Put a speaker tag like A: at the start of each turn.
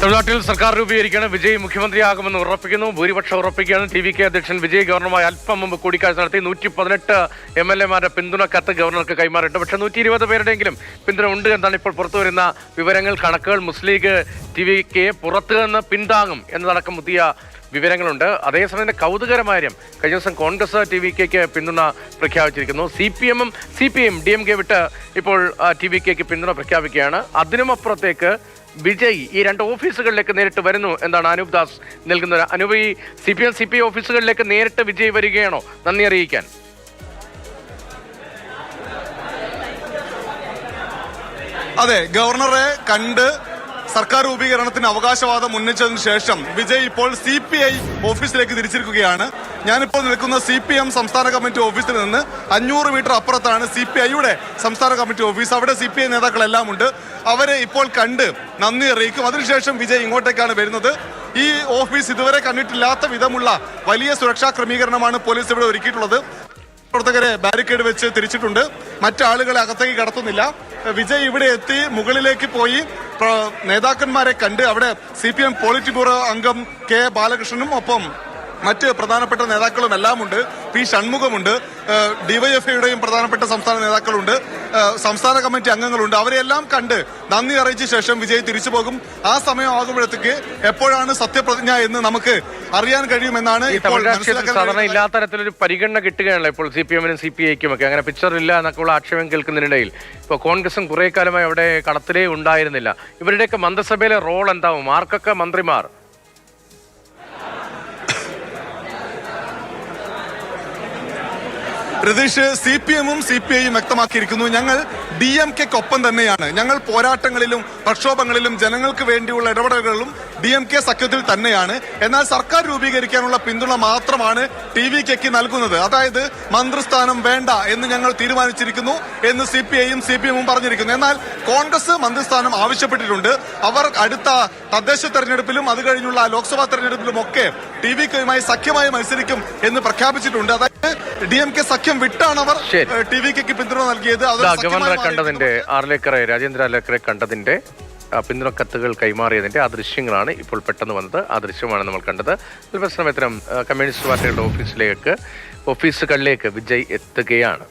A: തമിഴ്നാട്ടിൽ സർക്കാർ രൂപീകരിക്കുകയാണ്. വിജയ് മുഖ്യമന്ത്രിയാകുമെന്ന് ഉറപ്പിക്കുന്നു. ഭൂരിപക്ഷം ഉറപ്പിക്കുകയാണ്. ടി.വി.കെ അധ്യക്ഷൻ വിജയ് ഗവർണറുമായി അല്പം മുമ്പ് കൂടിക്കാഴ്ച നടത്തി. 118 MLA-മാരുടെ പിന്തുണ കത്ത് ഗവർണർക്ക് കൈമാറിയിട്ടുണ്ട്. പക്ഷേ 120 പേരുടെയെങ്കിലും പിന്തുണ ഉണ്ട് എന്നാണ് ഇപ്പോൾ പുറത്തുവരുന്ന വിവരങ്ങൾ, കണക്കുകൾ. മുസ്ലിം ലീഗ് ടി.വി.കെയെ പുറത്തു നിന്ന് പിന്താങ്ങും എന്നതടക്കം പുതിയ വിവരങ്ങളുണ്ട്. അതേസമയം കൗതുകരമായ കാര്യം, കഴിഞ്ഞ ദിവസം കോൺഗ്രസ് ടി.വി.കെക്ക് പിന്തുണ പ്രഖ്യാപിച്ചിരിക്കുന്നു. CPM DMK വിട്ട് ഇപ്പോൾ ടി.വി.കെക്ക് പിന്തുണ പ്രഖ്യാപിക്കുകയാണ്. അതിനുമപ്പുറത്തേക്ക് വിജയ് ഈ രണ്ട് ഓഫീസുകളിലേക്ക് നേരിട്ട് വരുന്നു എന്നാണ് അനൂപ് ദാസ് നൽകുന്നത്. അനൂപ്, ഈ CPM ഓഫീസുകളിലേക്ക് നേരിട്ട് വിജയ് വരികയാണോ നന്ദി അറിയിക്കാൻ?
B: അതെ, ഗവർണറെ കണ്ട് സർക്കാർ രൂപീകരണത്തിന് അവകാശവാദം ഉന്നയിച്ചതിനു ശേഷം വിജയ് ഇപ്പോൾ CPI ഓഫീസിലേക്ക് തിരിച്ചിരിക്കുകയാണ്. ഞാനിപ്പോൾ നിൽക്കുന്ന CPM സംസ്ഥാന കമ്മിറ്റി ഓഫീസിൽ നിന്ന് 500 മീറ്റർ അപ്പുറത്താണ് CPIയുടെ സംസ്ഥാന കമ്മിറ്റി ഓഫീസ്. അവിടെ CPI നേതാക്കളെല്ലാം ഉണ്ട്. അവരെ ഇപ്പോൾ കണ്ട് നന്ദി അറിയിക്കും. അതിനുശേഷം വിജയ് ഇങ്ങോട്ടേക്കാണ് വരുന്നത്. ഈ ഓഫീസ് ഇതുവരെ കണ്ടിട്ടില്ലാത്ത വിധമുള്ള വലിയ സുരക്ഷാ ക്രമീകരണമാണ് പോലീസ് ഇവിടെ ഒരുക്കിയിട്ടുള്ളത്. പ്രവർത്തകരെ ബാരിക്കേഡ് വെച്ച് തിരിച്ചിട്ടുണ്ട്. മറ്റാളുകളെ അകത്തേക്ക് കടത്തുന്നില്ല. വിജയ് ഇവിടെ എത്തി മുകളിലേക്ക് പോയി നേതാക്കന്മാരെ കണ്ട് അവിടെ CPM പോളിറ്റ് ബ്യൂറോ അംഗം K ബാലകൃഷ്ണനും ഒപ്പം മറ്റ് പ്രധാനപ്പെട്ട നേതാക്കളും എല്ലാം ഉണ്ട്. P ഷൺമുഖമുണ്ട്. DYFഐയുടെയും പ്രധാനപ്പെട്ട സംസ്ഥാന നേതാക്കളുണ്ട്. സംസ്ഥാന കമ്മിറ്റി അംഗങ്ങളുണ്ട്. അവരെല്ലാം കണ്ട് നന്ദി അറിയിച്ച ശേഷം വിജയ് തിരിച്ചു പോകും. ആ സമയം ആകുമ്പോഴത്തേക്ക് എപ്പോഴാണ് സത്യപ്രതിജ്ഞ എന്ന് നമുക്ക് അറിയാൻ കഴിയുമെന്നാണ് ഇപ്പോൾ
A: സാധാരണ ഇല്ലാത്ത തരത്തിലൊരു പരിഗണന കിട്ടുകയാണല്ലോ ഇപ്പോൾ CPM-നും CPI-ക്കും ഒക്കെ. അങ്ങനെ പിക്ചർ ഇല്ല എന്നൊക്കെയുള്ള ആക്ഷേപം കേൾക്കുന്നതിനിടയിൽ ഇപ്പോൾ കോൺഗ്രസും കുറെ കാലമായി അവിടെ കളത്തിലേ ഉണ്ടായിരുന്നില്ല. ഇവരുടെയൊക്കെ മന്ത്രിസഭയിലെ റോൾ എന്താവും? ആർക്കൊക്കെ മന്ത്രിമാർ?
B: രതീഷ്, CPM-ഉം CPI-യും വ്യക്തമാക്കിയിരിക്കുന്നു, ഞങ്ങൾ DMK-ക്കൊപ്പം തന്നെയാണ്. ഞങ്ങൾ പോരാട്ടങ്ങളിലും പ്രക്ഷോഭങ്ങളിലും ജനങ്ങൾക്ക് വേണ്ടിയുള്ള ഇടപെടലുകളിലും DMK സഖ്യത്തിൽ തന്നെയാണ്. എന്നാൽ സർക്കാർ രൂപീകരിക്കാനുള്ള പിന്തുണ മാത്രമാണ് ടി.വി.കെക്ക് നൽകുന്നത്. അതായത് മന്ത്രിസ്ഥാനം വേണ്ട എന്ന് ഞങ്ങൾ തീരുമാനിച്ചിരിക്കുന്നു എന്ന് CPI-യും CPM-ഉം പറഞ്ഞിരിക്കുന്നു. എന്നാൽ കോൺഗ്രസ് മന്ത്രിസ്ഥാനം ആവശ്യപ്പെട്ടിട്ടുണ്ട്. അവർ അടുത്ത തദ്ദേശ തെരഞ്ഞെടുപ്പിലും അത് കഴിഞ്ഞുള്ള ലോക്സഭാ തെരഞ്ഞെടുപ്പിലും ഒക്കെ ടി.വി.കെയുമായി സഖ്യമായി മത്സരിക്കും എന്ന് പ്രഖ്യാപിച്ചിട്ടുണ്ട്. അതായത് DMK സഖ്യം വിട്ടാണ് അവർ ടി.വി.കെക്ക് പിന്തുണ നൽകിയത്.
A: ഗവർണറെ കണ്ടതിന്റെ രാജേന്ദ്ര ആർലേക്കറെ കണ്ടതിന്റെ പിന്തുണ കത്തുകൾ കൈമാറിയതിന്റെ ആ ദൃശ്യങ്ങളാണ് ഇപ്പോൾ പെട്ടെന്ന് വന്നത്. ആ ദൃശ്യമാണ് നമ്മൾ കണ്ടത്. അല്പസമയത്തിനും കമ്മ്യൂണിസ്റ്റ് പാർട്ടികളുടെ ഓഫീസുകളിലേക്ക് വിജയ് എത്തുകയാണ്.